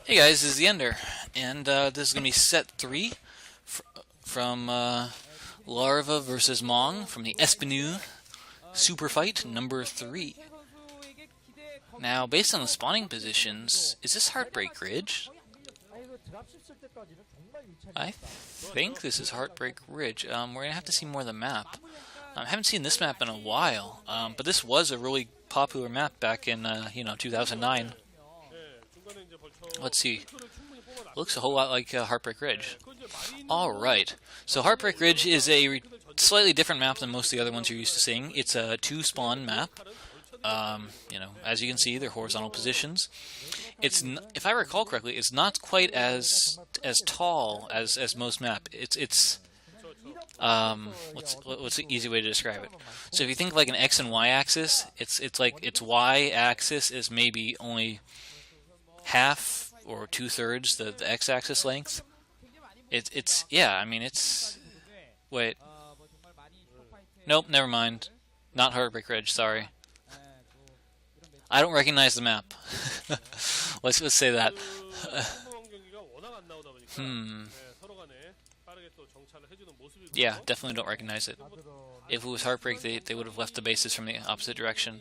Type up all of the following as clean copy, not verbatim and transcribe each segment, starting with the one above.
Hey guys, this is TheEnder, and this is going to be set 3 from Larva versus Mong from the SBENU Superfight number 3. Now, based on the spawning positions, is this Heartbreak Ridge? I think this is Heartbreak Ridge. We're going to have to see more of the map. I haven't seen this map in a while, but this was a really popular map back in 2009. Let's see. Looks a whole lot like Heartbreak Ridge. Alright, so Heartbreak Ridge is a slightly different map than most of the other ones you're used to seeing. It's a 2-spawn map. As you can see, they're horizontal positions. It's if I recall correctly, it's not quite as tall as most map. What's the easy way to describe it? So if you think like an X and Y axis, it's like its Y axis is maybe only half or 2/3 the X-axis length. Wait. Nope, never mind. Not Heartbreak Ridge, sorry. I don't recognize the map. let's say that. Yeah, definitely don't recognize it. If it was Heartbreak, they would have left the bases from the opposite direction.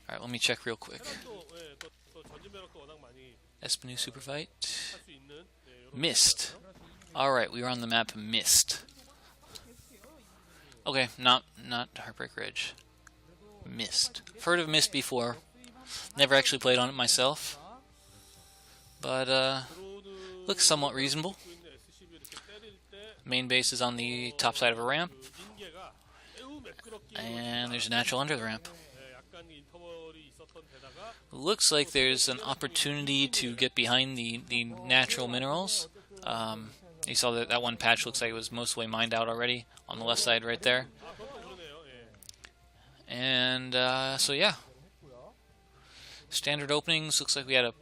Alright, let me check real quick. SBENU Superfight. Mist. Alright, we are on the map Mist. Okay, not Heartbreak Ridge. Mist. I've heard of Mist before. Never actually played on it myself. But, looks somewhat reasonable. Main base is on the top side of a ramp. And there's a natural under the ramp. Looks like there's an opportunity to get behind the natural minerals. You saw that one patch looks like it was mostly mined out already on the left side right there. And so yeah. Standard openings, looks like we had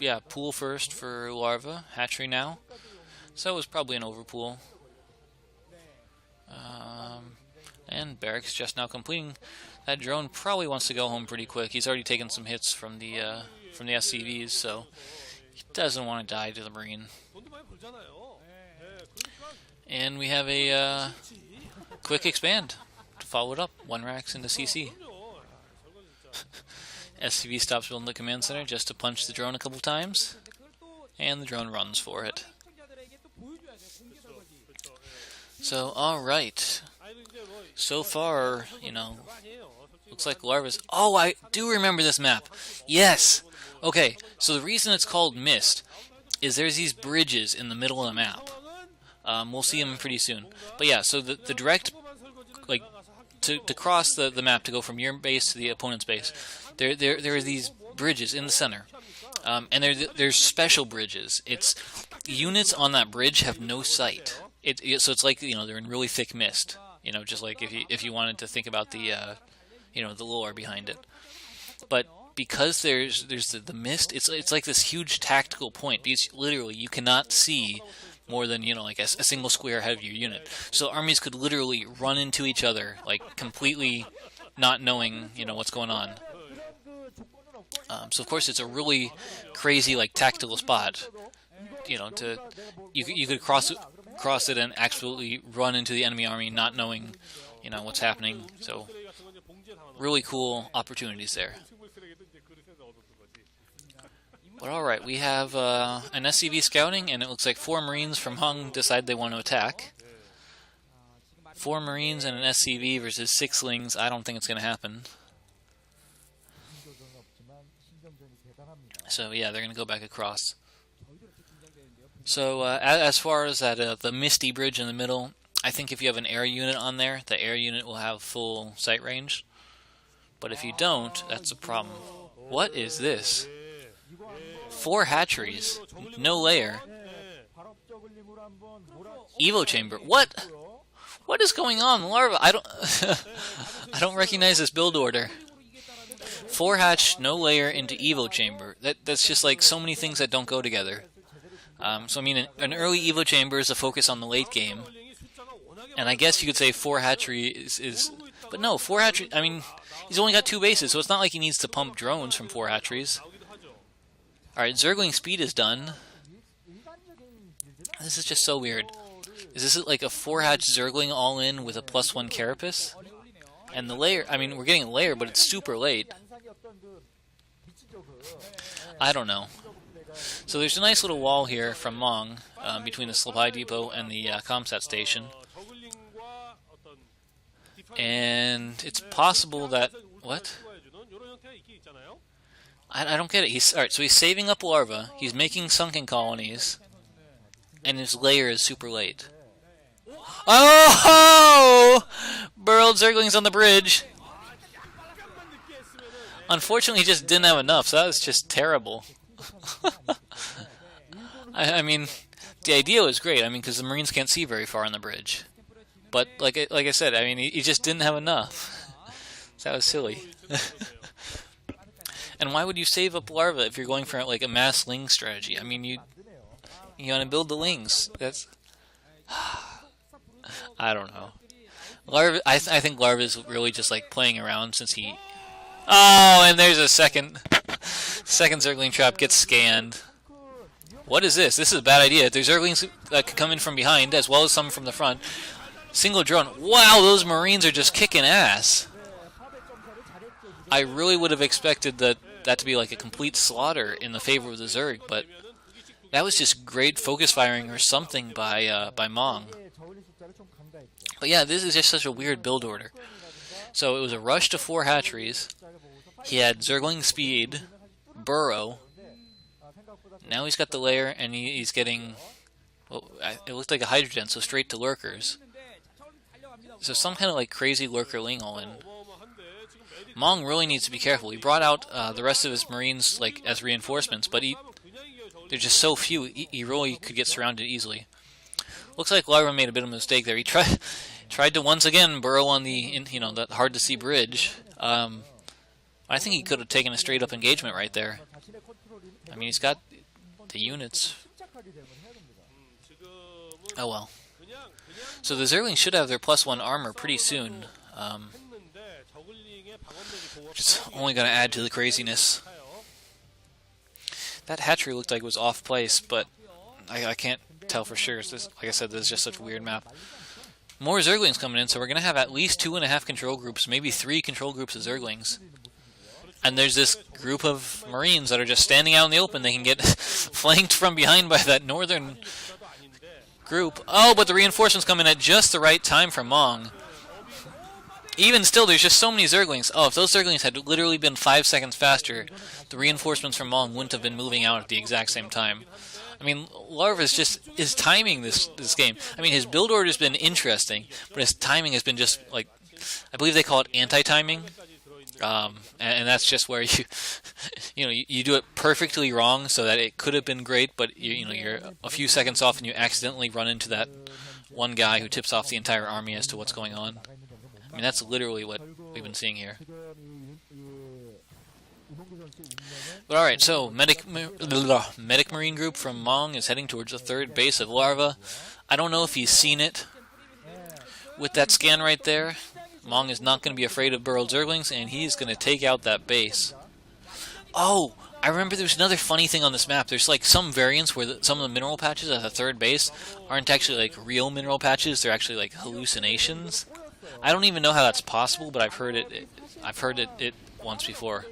a pool first for larva, hatchery now. So it was probably an overpool. And Barracks just now completing. That drone probably wants to go home pretty quick. He's already taken some hits from the SCVs, so he doesn't want to die to the Marine. And we have a quick expand to follow it up. 1 racks into CC. SCV stops building the command center just to punch the drone a couple times, and the drone runs for it. So, alright. So far, looks like Larva's... Oh, I do remember this map. Yes! Okay, so the reason it's called Mist is there's these bridges in the middle of the map. We'll see them pretty soon. But yeah, so the direct... like, to cross the map to go from your base to the opponent's base, there are these bridges in the center. And there's special bridges. It's... units on that bridge have no sight. So it's like, they're in really thick mist. Just like if you wanted to think about the the lore behind it. But because there's the mist, it's like this huge tactical point, because literally you cannot see more than like a single square ahead of your unit. So armies could literally run into each other, like completely not knowing what's going on. So of course it's a really crazy tactical spot. You could cross it and absolutely run into the enemy army, not knowing, what's happening. So, really cool opportunities there. But alright, we have an SCV scouting, and it looks like 4 Marines from Mong decide they want to attack. 4 Marines and an SCV versus 6 Lings, I don't think it's going to happen. So yeah, they're going to go back across. So, as far as that the Misty Bridge in the middle, I think if you have an air unit on there, the air unit will have full sight range. But if you don't, that's a problem. What is this? 4 hatcheries, no layer. Evo chamber. What? What is going on, Larva? I don't recognize this build order. 4 hatch, no layer into Evo chamber. That's just like so many things that don't go together. So I mean, an early Evo chamber is a focus on the late game, and I guess you could say 4 hatchery is But no, 4 hatcheries, I mean, he's only got 2 bases, so it's not like he needs to pump drones from 4 hatcheries. Alright, Zergling speed is done. This is just so weird. Is this like a 4-hatch Zergling all-in with a +1 Carapace? And the layer, I mean, we're getting a layer, but it's super late. I don't know. So there's a nice little wall here from Mong between the supply depot and the Comsat station. And it's possible that... What? I don't get it. Alright, so he's saving up larva, he's making sunken colonies, and his layer is super late. Oh! Burrowed Zerglings on the bridge. Unfortunately, he just didn't have enough, so that was just terrible. I mean, the idea was great, I mean, because the Marines can't see very far on the bridge. But, like I said, I mean, he just didn't have enough. So that was silly. And why would you save up larva if you're going for, like, a mass ling strategy? I mean, you want to build the lings. That's... I don't know. Larva, I think Larva is really just, like, playing around since he... Oh, and there's a second Zergling trap gets scanned. What is this? This is a bad idea. There's Zerglings that could come in from behind, as well as some from the front. Single drone. Wow, those Marines are just kicking ass. I really would have expected that to be like a complete slaughter in the favor of the Zerg, but that was just great focus firing or something by Mong. But yeah, this is just such a weird build order. So it was a rush to 4 hatcheries. He had Zergling speed, burrow. Now he's got the layer, and he's getting... Well, it looked like a hydrogen, so straight to lurkers. So some kind of like crazy lurker ling all in. Mong really needs to be careful. He brought out the rest of his Marines like as reinforcements, but they're just so few. He really could get surrounded easily. Looks like Larva made a bit of a mistake there. He tried to once again burrow on the that hard to see bridge. I think he could have taken a straight up engagement right there. I mean, he's got the units. Oh well. So the Zerglings should have their +1 armor pretty soon. It's only going to add to the craziness. That hatchery looked like it was off place, but I can't tell for sure. Like I said, this is just such a weird map. More Zerglings coming in, so we're going to have at least 2.5 control groups, maybe 3 control groups of Zerglings. And there's this group of Marines that are just standing out in the open. They can get flanked from behind by that northern group. Oh, but the reinforcements come in at just the right time for Mong. Even still, there's just so many Zerglings. Oh, if those Zerglings had literally been 5 seconds faster, the reinforcements from Mong wouldn't have been moving out at the exact same time. I mean, Larva is timing this game. I mean, his build order has been interesting, but his timing has been just, like, I believe they call it anti-timing. And that's just where you do it perfectly wrong so that it could have been great, but you're a few seconds off and you accidentally run into that one guy who tips off the entire army as to what's going on. I mean, that's literally what we've been seeing here. But alright, so Medic Marine group from Mong is heading towards the 3rd base of Larva. I don't know if he's seen it with that scan right there. Mong is not going to be afraid of burrowed Zerglings, and he's going to take out that base. Oh, I remember there's another funny thing on this map. There's like some variants where some of the mineral patches at the 3rd base aren't actually like real mineral patches. They're actually like hallucinations. I don't even know how that's possible, but I've heard it once before.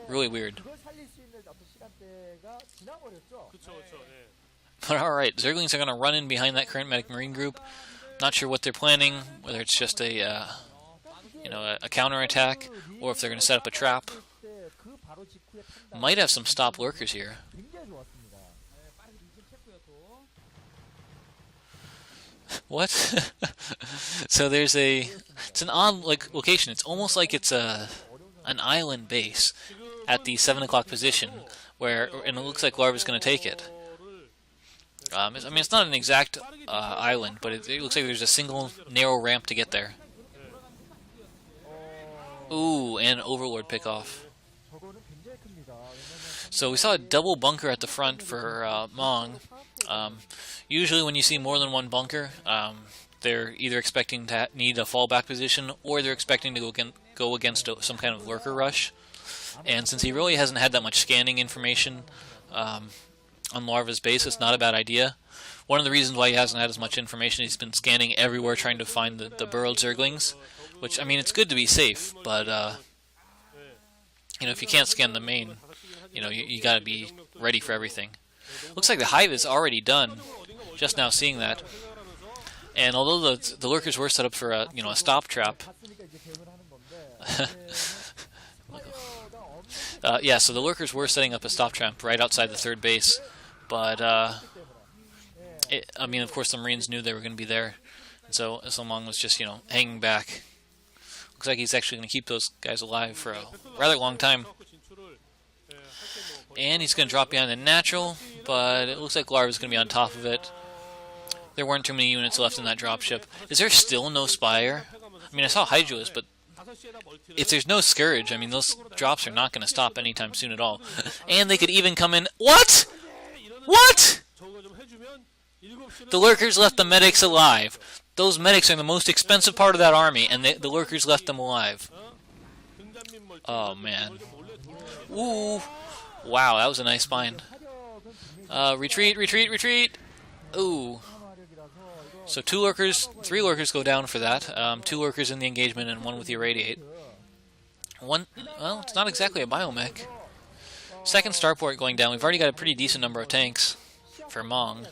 Really weird. But alright, Zerglings are going to run in behind that current Medic Marine group. Not sure what they're planning, whether it's just a counterattack, or if they're going to set up a trap. Might have some stop lurkers here. What? So there's it's an odd location. It's almost like it's an island base at the 7 o'clock position, and it looks like Larva's going to take it. I mean, it's not an exact island, but it looks like there's a single narrow ramp to get there. Ooh, and Overlord pickoff. So we saw a double bunker at the front for Mong. Usually when you see more than one bunker, they're either expecting to need a fallback position, or they're expecting to go against some kind of lurker rush. And since he really hasn't had that much scanning information on Larva's base, it's not a bad idea. One of the reasons why he hasn't had as much information, he's been scanning everywhere trying to find the burrowed Zerglings, which, I mean, it's good to be safe, but, you know, if you can't scan the main, you know, you gotta be ready for everything. Looks like the hive is already done, just now seeing that. And although the lurkers were set up for a, you know, a stop trap, yeah, so the lurkers were setting up a stop trap right outside the third base, but, I mean, of course, the Marines knew they were going to be there, and so Mong was just, you know, hanging back. Looks like he's actually going to keep those guys alive for a rather long time. And he's going to drop behind the natural, but it looks like Larva's going to be on top of it. There weren't too many units left in that dropship. Is there still no Spire? I mean, I saw Hydralis, but if there's no Scourge, I mean, those drops are not going to stop anytime soon at all. And they could even come in... What?! What?! The lurkers left the medics alive. Those medics are the most expensive part of that army, and the lurkers left them alive. Oh, man. Ooh. Wow, that was a nice bind. Retreat, retreat, retreat! Ooh. So 3 lurkers go down for that. 2 lurkers in the engagement and 1 with the irradiate. Well, it's not exactly a biomech. Second starport going down. We've already got a pretty decent number of tanks for Mong.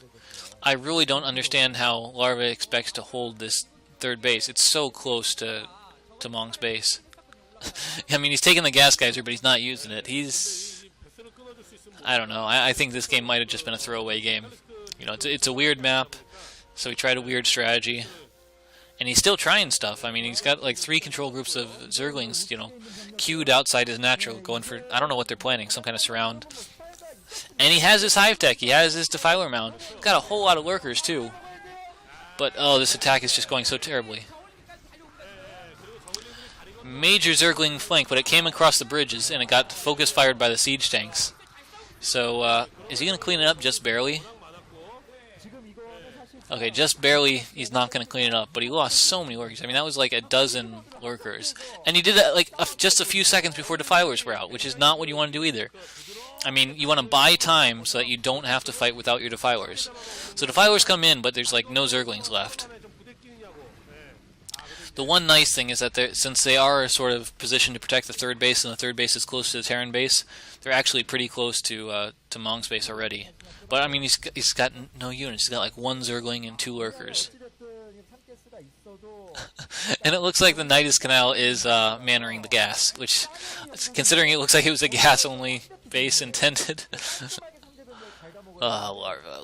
I really don't understand how Larva expects to hold this third base. It's so close to Mong's base. I mean, he's taking the gas geyser, but he's not using it. I don't know. I think this game might have just been a throwaway game. You know, it's a weird map, so he tried a weird strategy. And he's still trying stuff. I mean, he's got like 3 control groups of Zerglings, you know, queued outside his natural, going for, I don't know what they're planning, some kind of surround. And he has his hive tech, he has his defiler mound. He's got a whole lot of lurkers too. But, oh, this attack is just going so terribly. Major Zergling flank, but it came across the bridges, and it got focus fired by the siege tanks. So, is he going to clean it up just barely? Okay, just barely, he's not going to clean it up, but he lost so many lurkers. I mean, that was like a dozen lurkers. And he did that like just a few seconds before defilers were out, which is not what you want to do either. I mean, you want to buy time so that you don't have to fight without your defilers. So defilers come in, but there's like no Zerglings left. The one nice thing is that since they are sort of positioned to protect the third base, and the third base is close to the Terran base, they're actually pretty close to Mong's base already. But I mean, he's got no units. He's got like 1 Zergling and 2 lurkers. And it looks like the Nidus Canal is mannering the gas, which, considering it looks like it was a gas-only base intended. Larva.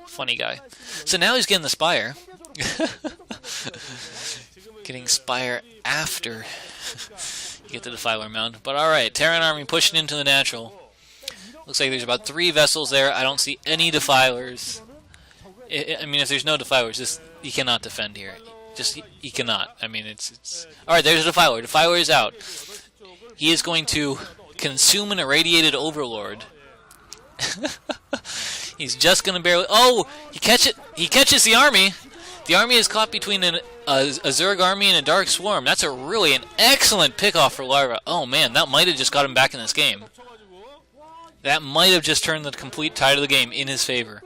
Funny guy. So now he's getting the Spire. Getting Spire after you get the Defiler Mound. But alright, Terran Army pushing into the natural. Looks like there's about 3 vessels there. I don't see any Defilers. I mean, if there's no Defilers, he cannot defend here. He cannot. I mean, it's... Alright, there's a Defiler. Defiler is out. He is going to consume an irradiated Overlord. He's just going to barely... Oh! He catches the army! The army is caught between a Zerg army and a Dark Swarm. That's an excellent pickoff for Larva. Oh man, that might have just got him back in this game. That might have just turned the complete tide of the game in his favor.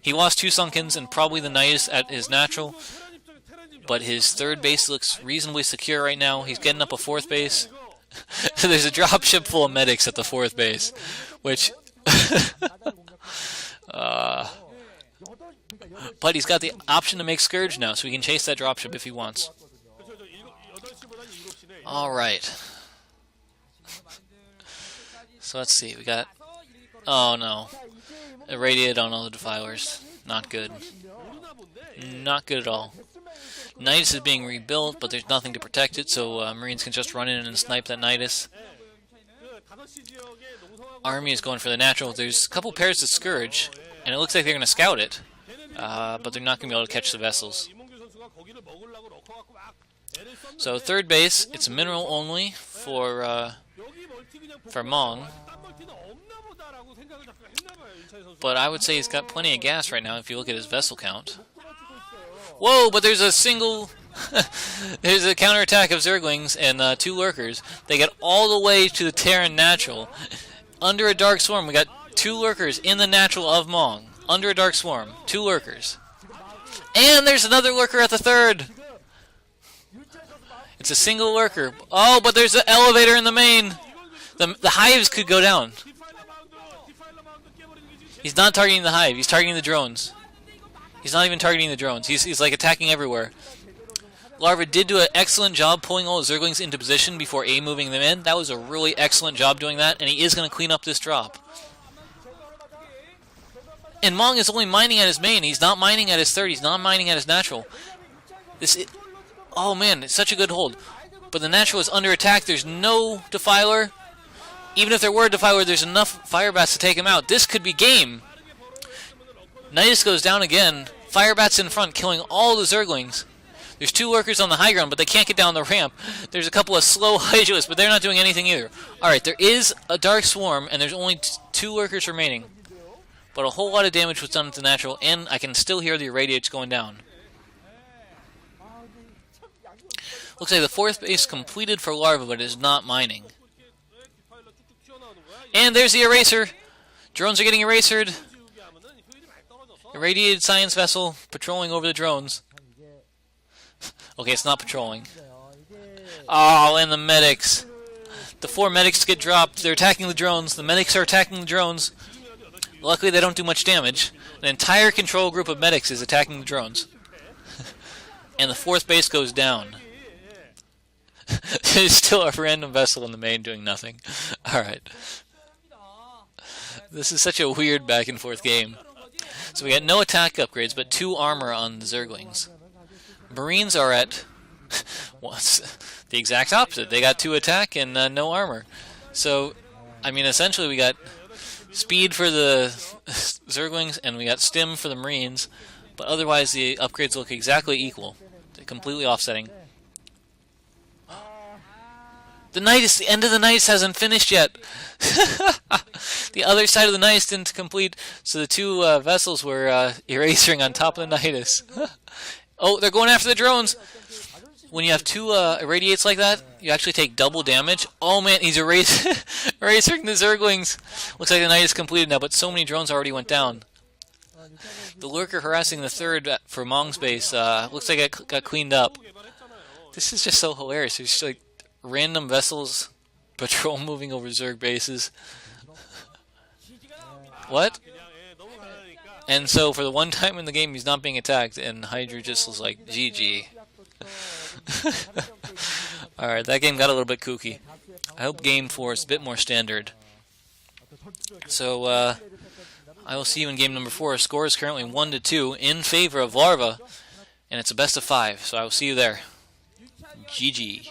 He lost 2 Sunkens and probably the Nidus at his natural, but his third base looks reasonably secure right now. He's getting up a 4th base. So there's a dropship full of medics at the 4th base, which... but he's got the option to make Scourge now, so he can chase that dropship if he wants. Alright. So let's see, we got... Oh no. Irradiated on all the Defilers. Not good. Not good at all. Nidus is being rebuilt, but there's nothing to protect it, so Marines can just run in and snipe that Nidus. Army is going for the natural. There's a couple pairs of Scourge, and it looks like they're going to scout it, but they're not going to be able to catch the vessels. So third base, it's mineral only for for Mong. But I would say he's got plenty of gas right now if you look at his vessel count. Whoa, but there's a single... there's a counterattack of Zerglings and 2 lurkers. They get all the way to the Terran natural. Under a Dark Swarm, we got 2 lurkers in the natural of Mong. Under a Dark Swarm, 2 lurkers. And there's another lurker at the 3rd. It's a single lurker. Oh, but there's an elevator in the main. The hives could go down. He's not targeting the hive. He's targeting the drones. He's not even targeting the drones. He's like attacking everywhere. Larva did do an excellent job pulling all the Zerglings into position before moving them in. That was a really excellent job doing that, and he is going to clean up this drop. And Mong is only mining at his main. He's not mining at his 3rd. He's not mining at his natural. Oh man, it's such a good hold. But the natural is under attack. There's no Defiler. Even if there were a Defiler, there's enough Firebats to take him out. This could be game. Nidus goes down again. Firebats in front, killing all the Zerglings. There's 2 lurkers on the high ground, but they can't get down the ramp. There's a couple of slow Hydralisks, but they're not doing anything either. Alright, there is a Dark Swarm, and there's only 2 lurkers remaining. But a whole lot of damage was done at the natural, and I can still hear the irradiates going down. Looks like the 4th base completed for Larva, but it is not mining. And there's the eraser. Drones are getting erasered. Irradiated science vessel patrolling over the drones. Okay, it's not patrolling. Oh, and the medics. The 4 medics get dropped. They're attacking the drones. The medics are attacking the drones. Luckily, they don't do much damage. An entire control group of medics is attacking the drones. And the 4th base goes down. There's still a random vessel in the main doing nothing. Alright. This is such a weird back and forth game. So we got no attack upgrades, but 2 armor on the Zerglings. Marines are at the exact opposite. They got 2 attack and no armor. So, I mean, essentially we got speed for the Zerglings and we got stim for the Marines, but otherwise the upgrades look exactly equal. They're completely offsetting. The Nidus, the end of the Nidus hasn't finished yet. The other side of the Nidus didn't complete, so the 2 vessels were erasing on top of the Nidus. Oh, they're going after the drones. When you have 2 irradiates like that, you actually take double damage. Oh man, he's erasing the Zerglings. Looks like the Nidus completed now, but so many drones already went down. The lurker harassing the 3rd for Mong's base looks like it got cleaned up. This is just so hilarious. There's like random vessels patrol moving over Zerg bases. What? And so for the one time in the game he's not being attacked, and Hydra just was like, GG. Alright, that game got a little bit kooky. I hope game 4 is a bit more standard. So, I will see you in game number 4. Score is currently 1-2 in favor of Larva, and it's a best of 5, so I will see you there. GG.